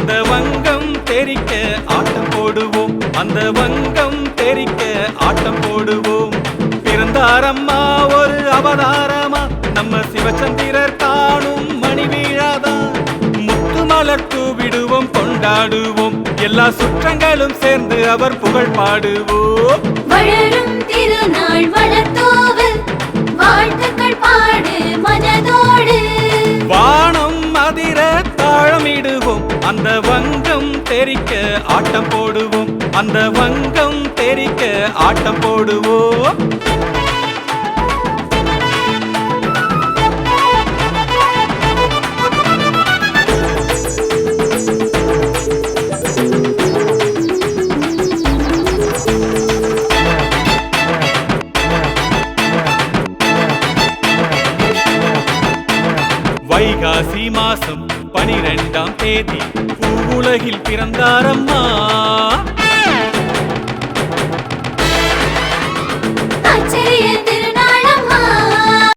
அந்த வங்கம் தெரிக்க ஆட்டம் போடுவோம், அந்த வங்கம் தெரிக்க ஆட்டம் போடுவோம். பிறந்தாரம்மா ஒரு அவதாரமா, நம்ம சிவச்சந்திரர் காணும் மணி வீழாதான். முத்து மலர் தூவிடுவோம், கொண்டாடுவோம், எல்லா சுற்றங்களும் சேர்ந்து அவர் புகழ் பாடுவோம். வளரும் திருநாள் வளர்த்தோவு, வாழ்த்துக்கள் பாடு மனதோடு. வானம் அதிர தாளமிடுவோம், அந்த வங்கம் தெரிக்க ஆட்டம் போடுவோம், அந்த வங்கம் தெரிக்க ஆட்டம் போடுவோம். வைகாசி மாசம் 12ஆம் தேதி பூவுலகில் பிறந்தாரம்மா.